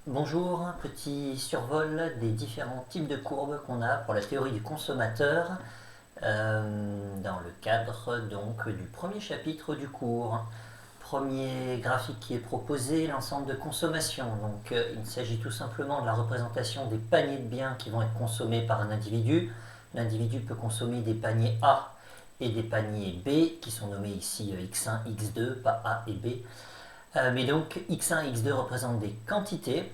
Bonjour, un petit survol des différents types de courbes qu'on a pour la théorie du consommateur dans le cadre donc du premier chapitre du cours. Premier graphique qui est proposé, l'ensemble de consommation. Donc il s'agit tout simplement de la représentation des paniers de biens qui vont être consommés par un individu. L'individu peut consommer des paniers A et des paniers B qui sont nommés ici X1, X2, pas A et B. Mais donc X1 et X2 représentent des quantités.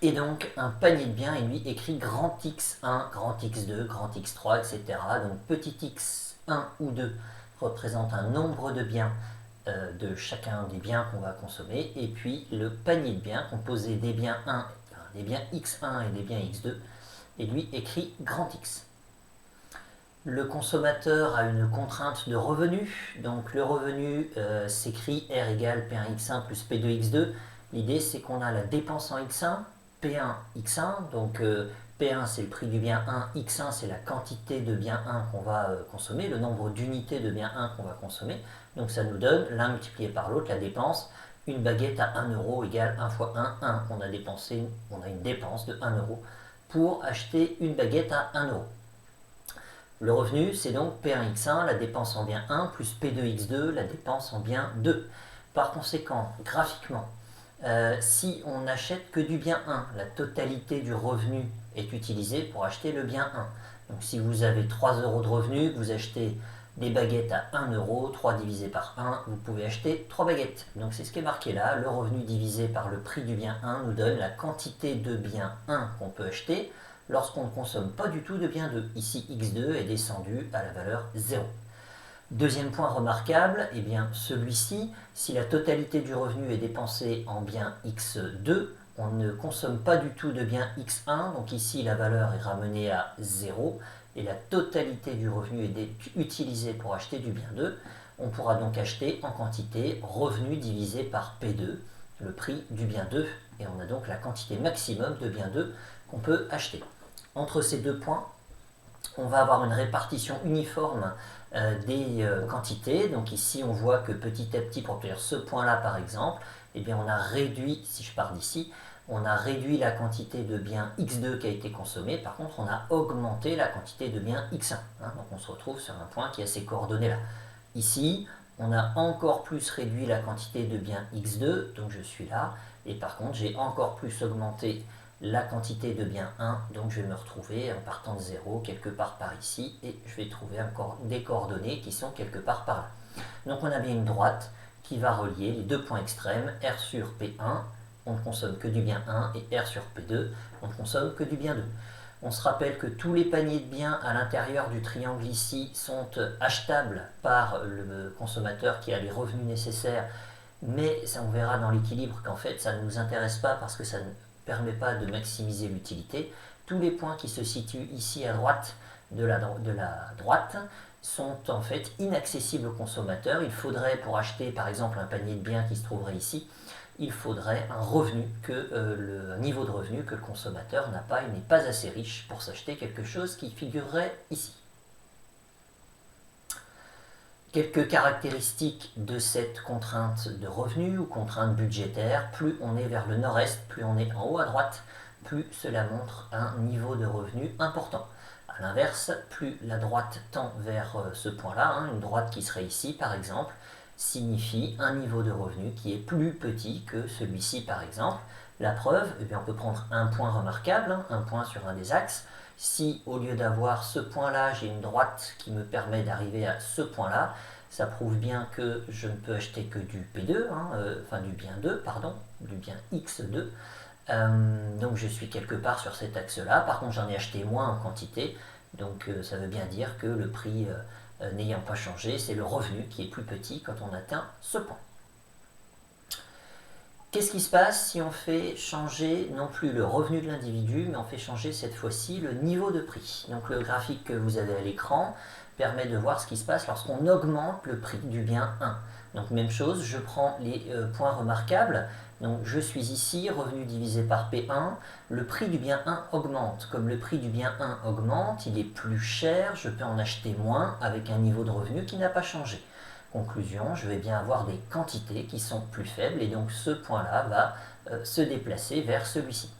Et donc un panier de biens est lui écrit grand X1, grand X2, grand X3, etc. Donc petit x1 ou 2 représente un nombre de biens de chacun des biens qu'on va consommer. Et puis le panier de biens composé des biens 1, des biens X1 et des biens X2 est lui écrit grand X. Le consommateur a une contrainte de revenu. Donc le revenu s'écrit R égale P1X1 plus P2X2. L'idée c'est qu'on a la dépense en X1, P1, X1, donc P1 c'est le prix du bien 1, X1 c'est la quantité de bien 1 qu'on va consommer, le nombre d'unités de bien 1 qu'on va consommer. Donc ça nous donne l'un multiplié par l'autre, la dépense. Une baguette à 1 euro égale 1 fois 1, 1. On a une dépense de 1 euro pour acheter une baguette à 1 euro. Le revenu, c'est donc P1X1, la dépense en bien 1, plus P2X2, la dépense en bien 2. Par conséquent, graphiquement, si on n'achète que du bien 1, la totalité du revenu est utilisée pour acheter le bien 1. Donc si vous avez 3 euros de revenu, que vous achetez des baguettes à 1 euro, 3 divisé par 1, vous pouvez acheter 3 baguettes. Donc c'est ce qui est marqué là, le revenu divisé par le prix du bien 1 nous donne la quantité de bien 1 qu'on peut acheter lorsqu'on ne consomme pas du tout de bien 2. Ici X2 est descendu à la valeur 0. Deuxième point remarquable, eh bien celui-ci, si la totalité du revenu est dépensée en bien X2, on ne consomme pas du tout de bien X1, donc ici la valeur est ramenée à 0, et la totalité du revenu est utilisée pour acheter du bien 2. On pourra donc acheter en quantité revenu divisé par P2, le prix du bien 2, et on a donc la quantité maximum de bien 2 qu'on peut acheter. Entre ces deux points, on va avoir une répartition uniforme des quantités. Donc ici, on voit que petit à petit, pour obtenir ce point-là par exemple, eh bien, on a réduit, si je pars d'ici, on a réduit la quantité de bien X2 qui a été consommée. Par contre, on a augmenté la quantité de bien X1. Donc on se retrouve sur un point qui a ces coordonnées-là. Ici, on a encore plus réduit la quantité de bien X2, donc je suis là. Et par contre, j'ai encore plus augmenté la quantité de bien 1, donc je vais me retrouver en partant de 0 quelque part par ici, et je vais trouver des coordonnées qui sont quelque part par là. Donc on a bien une droite qui va relier les deux points extrêmes, R sur P1, on ne consomme que du bien 1, et R sur P2, on ne consomme que du bien 2. On se rappelle que tous les paniers de biens à l'intérieur du triangle ici sont achetables par le consommateur qui a les revenus nécessaires, mais ça on verra dans l'équilibre qu'en fait ça ne nous intéresse pas parce que ça ne permet pas de maximiser l'utilité. Tous les points qui se situent ici à droite de la droite sont en fait inaccessibles au consommateur. Il faudrait, pour acheter par exemple un panier de biens qui se trouverait ici, il faudrait un revenu, le niveau de revenu que le consommateur n'a pas, il n'est pas assez riche pour s'acheter quelque chose qui figurerait ici. Quelques caractéristiques de cette contrainte de revenu ou contrainte budgétaire, plus on est vers le nord-est, plus on est en haut à droite, plus cela montre un niveau de revenu important. A l'inverse, plus la droite tend vers ce point-là, une droite qui serait ici par exemple, signifie un niveau de revenu qui est plus petit que celui-ci par exemple. La preuve, eh bien, on peut prendre un point remarquable, un point sur un des axes. Si au lieu d'avoir ce point-là, j'ai une droite qui me permet d'arriver à ce point-là, ça prouve bien que je ne peux acheter que du P2, enfin du bien 2, pardon, du bien X2. Donc je suis quelque part sur cet axe-là. Par contre, j'en ai acheté moins en quantité, donc ça veut bien dire que le prix n'ayant pas changé, c'est le revenu qui est plus petit quand on atteint ce point. Qu'est-ce qui se passe si on fait changer non plus le revenu de l'individu, mais on fait changer cette fois-ci le niveau de prix? Donc le graphique que vous avez à l'écran permet de voir ce qui se passe lorsqu'on augmente le prix du bien 1. Donc même chose, je prends les points remarquables. Donc je suis ici, revenu divisé par P1, le prix du bien 1 augmente. Comme le prix du bien 1 augmente, il est plus cher, je peux en acheter moins avec un niveau de revenu qui n'a pas changé. Conclusion, je vais bien avoir des quantités qui sont plus faibles et donc ce point-là va se déplacer vers celui-ci.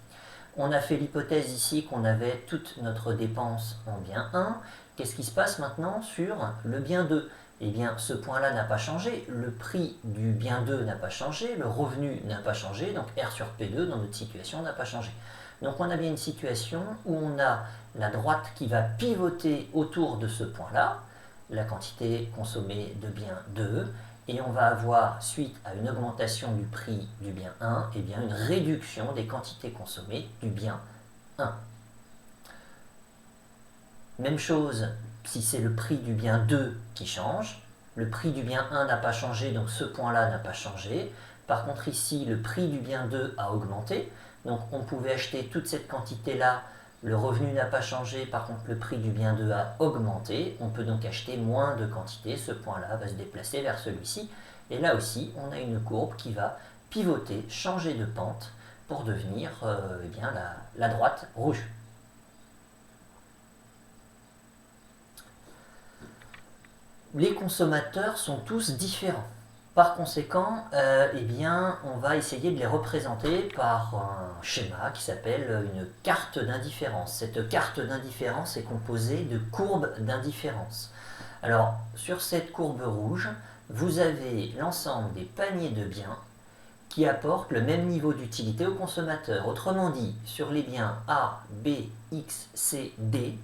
On a fait l'hypothèse ici qu'on avait toute notre dépense en bien 1. Qu'est-ce qui se passe maintenant sur le bien 2 ? Eh bien, ce point-là n'a pas changé, le prix du bien 2 n'a pas changé, le revenu n'a pas changé, donc R sur P2 dans notre situation n'a pas changé. Donc on a bien une situation où on a la droite qui va pivoter autour de ce point-là, la quantité consommée de bien 2, et on va avoir, suite à une augmentation du prix du bien 1, eh bien une réduction des quantités consommées du bien 1. Même chose si c'est le prix du bien 2 qui change. Le prix du bien 1 n'a pas changé, donc ce point-là n'a pas changé. Par contre ici, le prix du bien 2 a augmenté. Donc on pouvait acheter toute cette quantité-là. Le revenu n'a pas changé, par contre le prix du bien 2 a augmenté. On peut donc acheter moins de quantité. Ce point-là va se déplacer vers celui-ci. Et là aussi, on a une courbe qui va pivoter, changer de pente pour devenir eh bien, la droite rouge. Les consommateurs sont tous différents. Par conséquent, eh bien, on va essayer de les représenter par un schéma qui s'appelle une carte d'indifférence. Cette carte d'indifférence est composée de courbes d'indifférence. Alors, sur cette courbe rouge, vous avez l'ensemble des paniers de biens qui apportent le même niveau d'utilité au consommateur. Autrement dit, sur les biens A, B, X, C, D,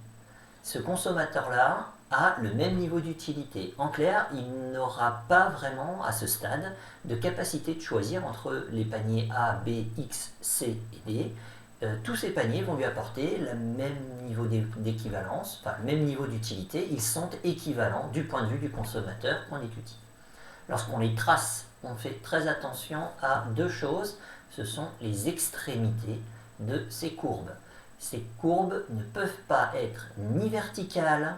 ce consommateur-là a le même niveau d'utilité. En clair, il n'aura pas vraiment, à ce stade, de capacité de choisir entre les paniers A, B, X, C et D. Tous ces paniers vont lui apporter le même niveau d'équivalence, enfin le même niveau d'utilité. Ils sont équivalents du point de vue du consommateur qu'on étudie. Lorsqu'on les trace, on fait très attention à deux choses. Ce sont les extrémités de ces courbes. Ces courbes ne peuvent pas être ni verticales,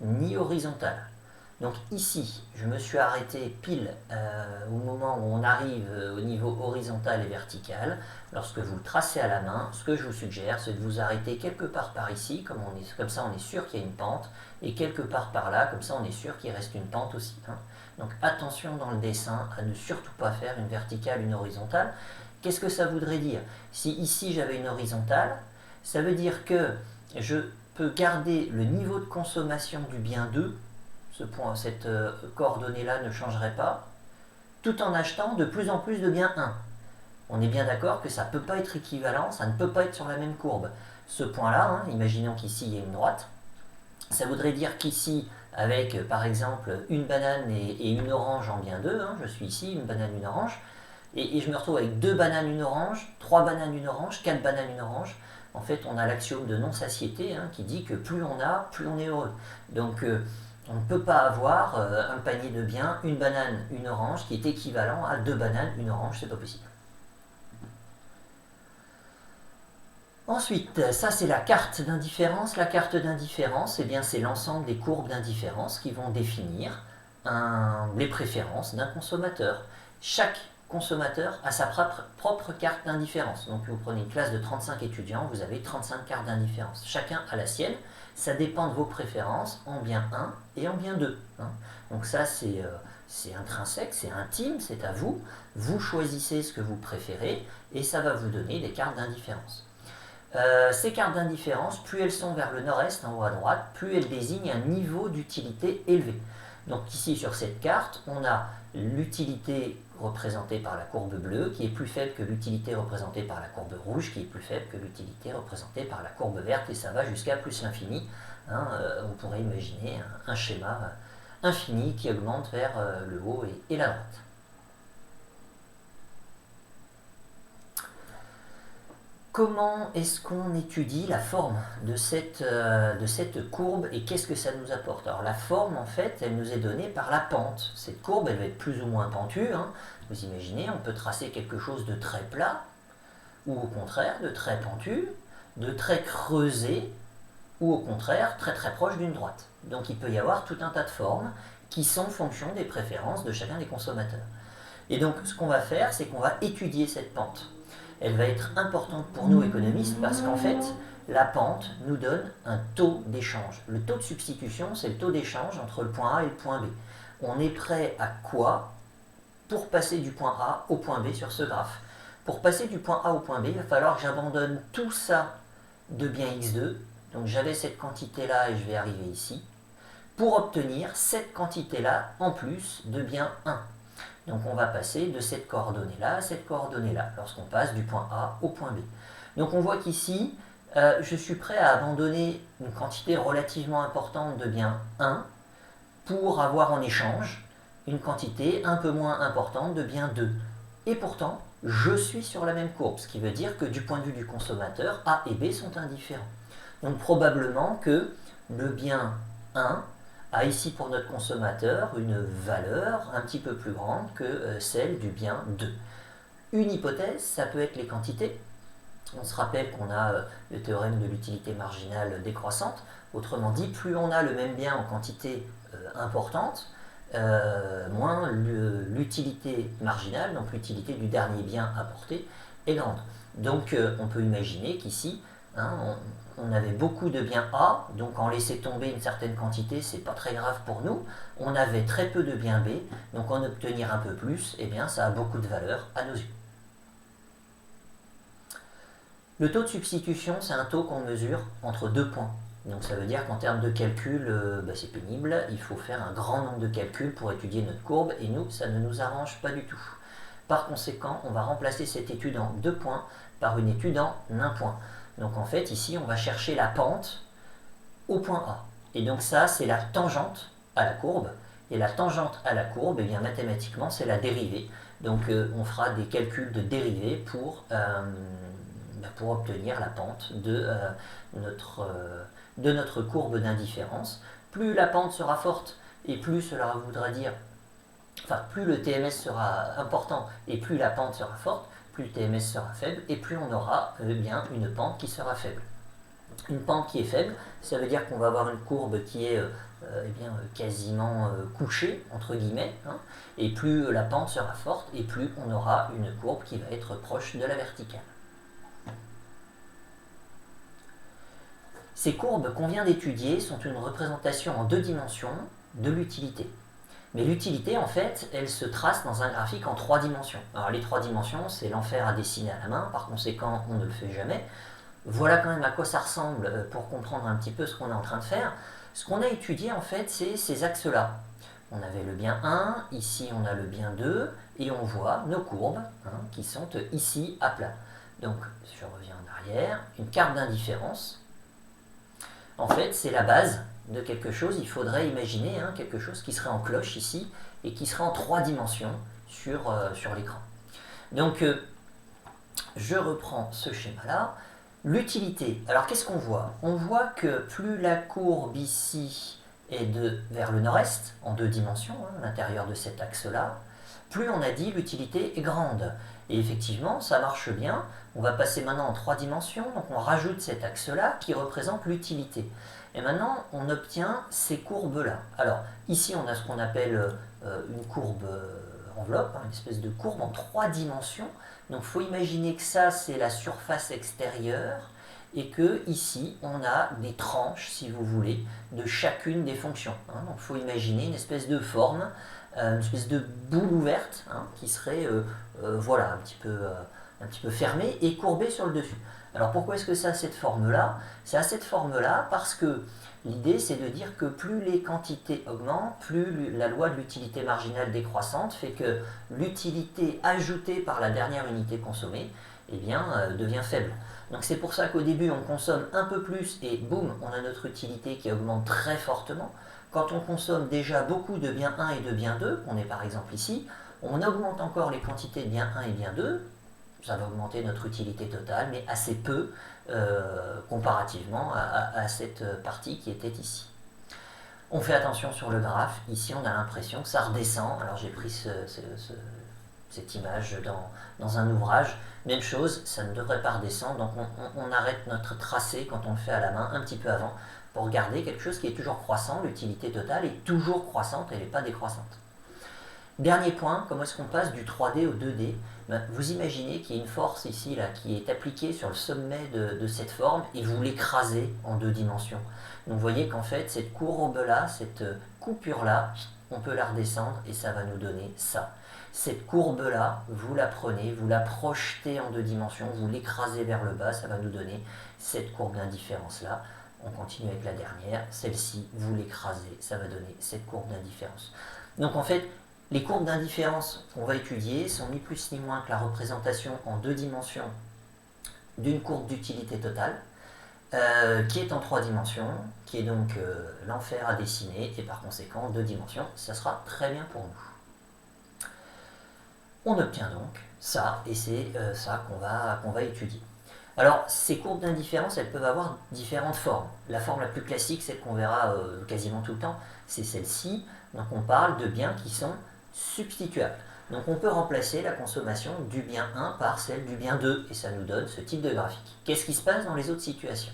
ni horizontale. Donc ici, je me suis arrêté pile au moment où on arrive au niveau horizontal et vertical. Lorsque vous le tracez à la main, ce que je vous suggère, c'est de vous arrêter quelque part par ici, comme ça on est sûr qu'il y a une pente, et quelque part par là, comme ça on est sûr qu'il reste une pente aussi. Donc attention dans le dessin à ne surtout pas faire une verticale, une horizontale. Qu'est-ce que ça voudrait dire? Si ici j'avais une horizontale, ça veut dire que je peux garder le niveau de consommation du bien 2, cette coordonnée-là ne changerait pas, tout en achetant de plus en plus de bien 1. On est bien d'accord que ça ne peut pas être équivalent, ça ne peut pas être sur la même courbe. Ce point-là, imaginons qu'ici il y a une droite, ça voudrait dire qu'ici, avec par exemple une banane et une orange en bien 2, je suis ici, une banane, une orange, et je me retrouve avec 2 bananes, une orange, 3 bananes, une orange, 4 bananes, une orange. En fait, on a l'axiome de non-satiété qui dit que plus on a, plus on est heureux. Donc, on ne peut pas avoir un panier de biens, une banane, une orange, qui est équivalent à 2 bananes, une orange, c'est pas possible. Ensuite, ça c'est la carte d'indifférence. La carte d'indifférence, c'est l'ensemble des courbes d'indifférence qui vont définir les préférences d'un consommateur. Chaque consommateur a sa propre carte d'indifférence. Donc vous prenez une classe de 35 étudiants, vous avez 35 cartes d'indifférence. Chacun a la sienne. Ça dépend de vos préférences en bien 1 et en bien 2. Donc ça c'est intrinsèque, c'est intime, c'est à vous. Vous choisissez ce que vous préférez et ça va vous donner des cartes d'indifférence. Ces cartes d'indifférence, plus elles sont vers le nord-est, en haut à droite, plus elles désignent un niveau d'utilité élevé. Donc ici sur cette carte, on a l'utilité représentée par la courbe bleue qui est plus faible que l'utilité représentée par la courbe rouge qui est plus faible que l'utilité représentée par la courbe verte et ça va jusqu'à plus l'infini. On pourrait imaginer un schéma infini qui augmente vers le haut et la droite. Comment est-ce qu'on étudie la forme de cette courbe et qu'est-ce que ça nous apporte? Alors la forme, en fait, elle nous est donnée par la pente. Cette courbe, elle va être plus ou moins pentue. Vous imaginez, on peut tracer quelque chose de très plat ou au contraire de très pentu, de très creusé ou au contraire très très proche d'une droite. Donc il peut y avoir tout un tas de formes qui sont fonction des préférences de chacun des consommateurs. Et donc ce qu'on va faire, c'est qu'on va étudier cette pente. Elle va être importante pour nous économistes parce qu'en fait, la pente nous donne un taux d'échange. Le taux de substitution, c'est le taux d'échange entre le point A et le point B. On est prêt à quoi pour passer du point A au point B sur ce graphe? pour passer du point A au point B, il va falloir que j'abandonne tout ça de bien x2. Donc j'avais cette quantité-là et je vais arriver ici, pour obtenir cette quantité-là en plus de bien 1. Donc on va passer de cette coordonnée-là à cette coordonnée-là, lorsqu'on passe du point A au point B. Donc on voit qu'ici, je suis prêt à abandonner une quantité relativement importante de bien 1 pour avoir en échange une quantité un peu moins importante de bien 2. Et pourtant, je suis sur la même courbe, ce qui veut dire que du point de vue du consommateur, A et B sont indifférents. Donc probablement que le bien 1 a ici pour notre consommateur une valeur un petit peu plus grande que celle du bien 2. Une hypothèse, ça peut être les quantités. On se rappelle qu'on a le théorème de l'utilité marginale décroissante. Autrement dit, plus on a le même bien en quantité importante, moins l'utilité marginale, donc l'utilité du dernier bien apporté, est grande. Donc on peut imaginer qu'ici, on avait beaucoup de biens A, donc en laisser tomber une certaine quantité, c'est pas très grave pour nous. On avait très peu de biens B, donc en obtenir un peu plus, eh bien ça a beaucoup de valeur à nos yeux. Le taux de substitution, c'est un taux qu'on mesure entre deux points. Donc ça veut dire qu'en termes de calcul, c'est pénible, il faut faire un grand nombre de calculs pour étudier notre courbe, et nous, ça ne nous arrange pas du tout. Par conséquent, on va remplacer cette étude en 2 points par une étude en 1 point. Donc en fait, ici, on va chercher la pente au point A. Et donc ça, c'est la tangente à la courbe. Et la tangente à la courbe, eh bien, mathématiquement, c'est la dérivée. Donc on fera des calculs de dérivée pour obtenir la pente de notre courbe d'indifférence. Plus la pente sera forte et plus cela voudra dire, plus le TMS sera important et plus la pente sera forte, plus le TMS sera faible et plus on aura bien une pente qui sera faible. Une pente qui est faible, ça veut dire qu'on va avoir une courbe qui est quasiment couchée, entre guillemets, et plus la pente sera forte et plus on aura une courbe qui va être proche de la verticale. Ces courbes qu'on vient d'étudier sont une représentation en 2 dimensions de l'utilité. Mais l'utilité, en fait, elle se trace dans un graphique en 3 dimensions. Alors les 3 dimensions, c'est l'enfer à dessiner à la main, par conséquent, on ne le fait jamais. Voilà quand même à quoi ça ressemble pour comprendre un petit peu ce qu'on est en train de faire. Ce qu'on a étudié, en fait, c'est ces axes-là. On avait le bien 1, ici on a le bien 2, et on voit nos courbes qui sont ici à plat. Donc, je reviens en arrière, une carte d'indifférence. En fait, c'est la base de quelque chose. Il faudrait imaginer quelque chose qui serait en cloche ici et qui serait en 3 dimensions sur l'écran. Donc, je reprends ce schéma-là. L'utilité, alors qu'est-ce qu'on voit? On voit que plus la courbe ici est vers le nord-est, en 2 dimensions, à l'intérieur de cet axe-là, plus on a dit l'utilité est grande. Et effectivement, ça marche bien. On va passer maintenant en 3 dimensions, donc on rajoute cet axe-là qui représente l'utilité. Et maintenant, on obtient ces courbes-là. Alors, ici, on a ce qu'on appelle une courbe enveloppe, une espèce de courbe en 3 dimensions. Donc, il faut imaginer que ça, c'est la surface extérieure, et que ici, on a des tranches, si vous voulez, de chacune des fonctions. Donc, il faut imaginer une espèce de forme, une espèce de boule ouverte, qui serait un petit peu fermée et courbée sur le dessus. Alors pourquoi est-ce que ça a cette forme-là? Ça a cette forme-là parce que l'idée c'est de dire que plus les quantités augmentent, plus la loi de l'utilité marginale décroissante fait que l'utilité ajoutée par la dernière unité consommée devient faible. Donc c'est pour ça qu'au début on consomme un peu plus et boum, on a notre utilité qui augmente très fortement. Quand on consomme déjà beaucoup de bien 1 et de bien 2, on est par exemple ici, on augmente encore les quantités de bien 1 et bien 2, ça va augmenter notre utilité totale, mais assez peu comparativement à cette partie qui était ici. On fait attention sur le graphe, ici on a l'impression que ça redescend, alors j'ai pris cette image dans un ouvrage, même chose, ça ne devrait pas redescendre, donc on arrête notre tracé quand on le fait à la main un petit peu avant, pour regarder quelque chose qui est toujours croissant, l'utilité totale est toujours croissante, elle n'est pas décroissante. Dernier point, comment est-ce qu'on passe du 3D au 2D? Vous imaginez qu'il y a une force ici là, qui est appliquée sur le sommet de cette forme et vous l'écrasez en 2 dimensions. Donc vous voyez qu'en fait cette courbe-là, cette coupure-là, on peut la redescendre et ça va nous donner ça. Cette courbe-là, vous la prenez, vous la projetez en 2 dimensions, vous l'écrasez vers le bas, ça va nous donner cette courbe d'indifférence-là. On continue avec la dernière, celle-ci, vous l'écrasez, ça va donner cette courbe d'indifférence. Donc en fait, les courbes d'indifférence qu'on va étudier sont ni plus ni moins que la représentation en 2 dimensions d'une courbe d'utilité totale, qui est en 3 dimensions, qui est donc l'enfer à dessiner, et par conséquent en 2 dimensions, ça sera très bien pour nous. On obtient donc ça, et c'est ça qu'on va étudier. Alors, ces courbes d'indifférence, elles peuvent avoir différentes formes. La forme la plus classique, celle qu'on verra quasiment tout le temps, c'est celle-ci. Donc on parle de biens qui sont substituables. Donc on peut remplacer la consommation du bien 1 par celle du bien 2, et ça nous donne ce type de graphique. Qu'est-ce qui se passe dans les autres situations?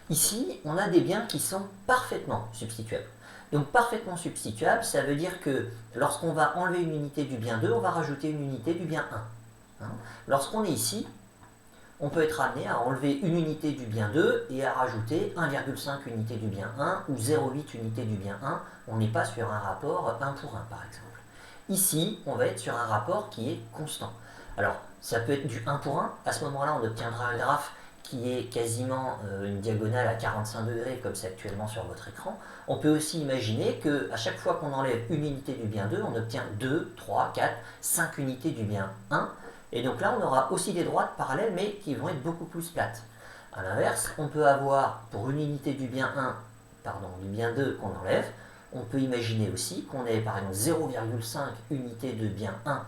Ici, on a des biens qui sont parfaitement substituables. Donc parfaitement substituable, ça veut dire que lorsqu'on va enlever une unité du bien 2, on va rajouter une unité du bien 1. Lorsqu'on est ici, on peut être amené à enlever une unité du bien 2 et à rajouter 1,5 unité du bien 1 ou 0,8 unité du bien 1. On n'est pas sur un rapport 1 pour 1 par exemple. Ici, on va être sur un rapport qui est constant. Alors, ça peut être du 1 pour 1. À ce moment-là, on obtiendra un graphe qui est quasiment une diagonale à 45 degrés, comme c'est actuellement sur votre écran. On peut aussi imaginer qu'à chaque fois qu'on enlève une unité du bien 2, on obtient 2, 3, 4, 5 unités du bien 1. Et donc là, on aura aussi des droites parallèles, mais qui vont être beaucoup plus plates. A l'inverse, on peut avoir, pour une unité du bien 1, pardon, du bien 2 qu'on enlève, on peut imaginer aussi qu'on ait par exemple 0,5 unité de bien 1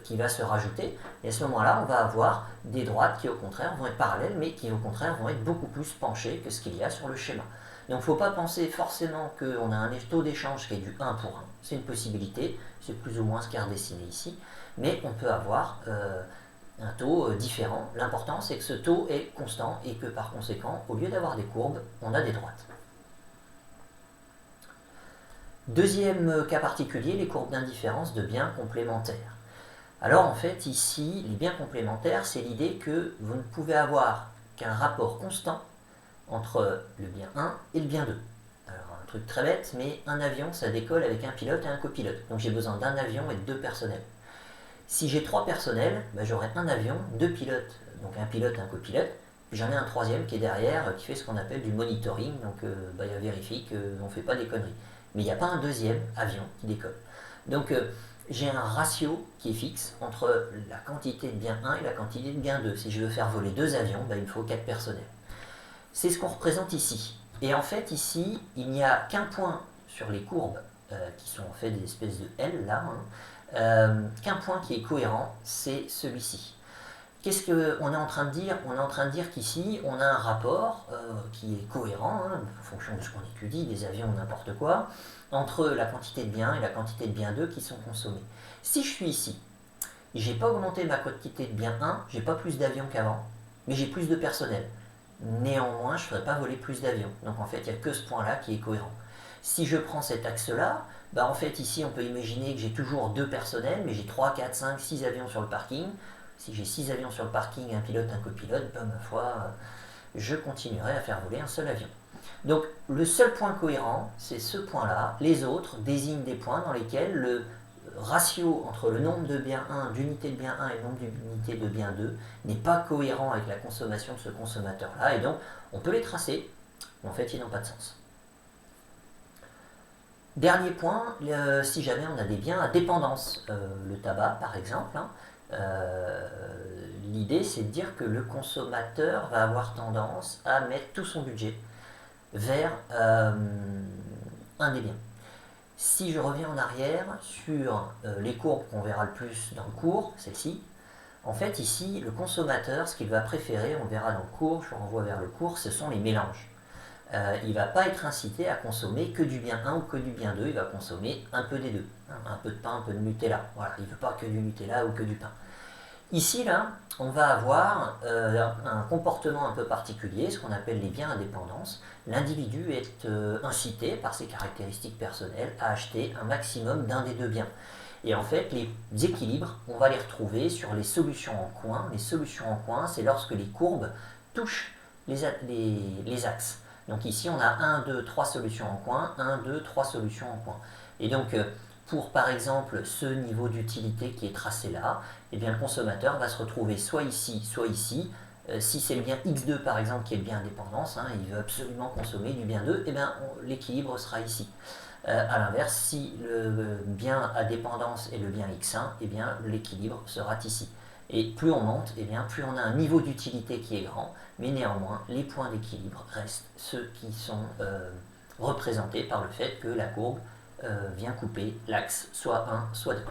qui va se rajouter. Et à ce moment-là, on va avoir des droites qui au contraire vont être parallèles, mais qui au contraire vont être beaucoup plus penchées que ce qu'il y a sur le schéma. Donc il ne faut pas penser forcément qu'on a un taux d'échange qui est du 1 pour 1. C'est une possibilité, c'est plus ou moins ce qui est redessiné ici. Mais on peut avoir un taux différent. L'important, c'est que ce taux est constant et que par conséquent, au lieu d'avoir des courbes, on a des droites. Deuxième cas particulier, les courbes d'indifférence de biens complémentaires. Alors en fait, ici, les biens complémentaires, c'est l'idée que vous ne pouvez avoir qu'un rapport constant entre le bien 1 et le bien 2. Alors un truc très bête, mais un avion, ça décolle avec un pilote et un copilote. Donc j'ai besoin d'un avion et de 2 personnels. Si j'ai 3 personnels, j'aurai un avion, 2 pilotes, donc un pilote et un copilote, puis j'en ai un troisième qui est derrière, qui fait ce qu'on appelle du monitoring, donc il vérifie qu'on ne fait pas des conneries. Mais il n'y a pas un deuxième avion qui décolle. Donc j'ai un ratio qui est fixe entre la quantité de bien 1 et la quantité de bien 2. Si je veux faire voler 2 avions, il me faut 4 personnels. C'est ce qu'on représente ici. Et en fait, ici, il n'y a qu'un point sur les courbes, qui sont en fait des espèces de L, là, qu'un point qui est cohérent, c'est celui-ci. Qu'est-ce qu'on est en train de dire? On est en train de dire qu'ici, on a un rapport qui est cohérent, en fonction de ce qu'on étudie, des avions ou n'importe quoi, entre la quantité de bien et la quantité de bien 2 qui sont consommés. Si je suis ici, j'ai pas augmenté ma quantité de bien 1, j'ai pas plus d'avions qu'avant, mais j'ai plus de personnel. Néanmoins, je ne ferai pas voler plus d'avions. Donc en fait, il n'y a que ce point-là qui est cohérent. Si je prends cet axe-là, en fait ici on peut imaginer que j'ai toujours 2 personnels, mais j'ai 3, 4, 5, 6 avions sur le parking. Si j'ai 6 avions sur le parking, un pilote, un copilote, ma foi, je continuerai à faire voler un seul avion. Donc le seul point cohérent, c'est ce point-là. Les autres désignent des points dans lesquels le ratio entre le nombre de bien 1, d'unités de bien 1 et le nombre d'unités de bien 2 n'est pas cohérent avec la consommation de ce consommateur-là. Et donc on peut les tracer, mais en fait ils n'ont pas de sens. Dernier point, si jamais on a des biens à dépendance, le tabac par exemple, l'idée c'est de dire que le consommateur va avoir tendance à mettre tout son budget vers un des biens. Si je reviens en arrière sur les courbes qu'on verra le plus dans le cours, celle-ci, en fait ici le consommateur, ce qu'il va préférer, on verra dans le cours, je renvoie vers le cours, ce sont les mélanges. Il ne va pas être incité à consommer que du bien 1 ou que du bien 2, il va consommer un peu des deux. Un peu de pain, un peu de Nutella. Voilà, il ne veut pas que du Nutella ou que du pain. Ici, là, on va avoir un comportement un peu particulier, ce qu'on appelle les biens à dépendance. L'individu est incité, par ses caractéristiques personnelles, à acheter un maximum d'un des 2 biens. Et en fait, les équilibres, on va les retrouver sur les solutions en coin. Les solutions en coin, c'est lorsque les courbes touchent les axes. Donc ici, on a 1, 2, 3 solutions en coin, 1, 2, 3 solutions en coin. Et donc, pour par exemple ce niveau d'utilité qui est tracé là, eh bien, le consommateur va se retrouver soit ici, soit ici. Si c'est le bien X2 par exemple qui est le bien indépendance, hein, il veut absolument consommer du bien 2, eh bien, l'équilibre sera ici. A l'inverse, si le bien à dépendance est le bien X1, eh bien, l'équilibre sera ici. Et plus on monte, eh bien, plus on a un niveau d'utilité qui est grand, mais néanmoins, les points d'équilibre restent ceux qui sont représentés par le fait que la courbe vient couper l'axe soit 1, soit 2.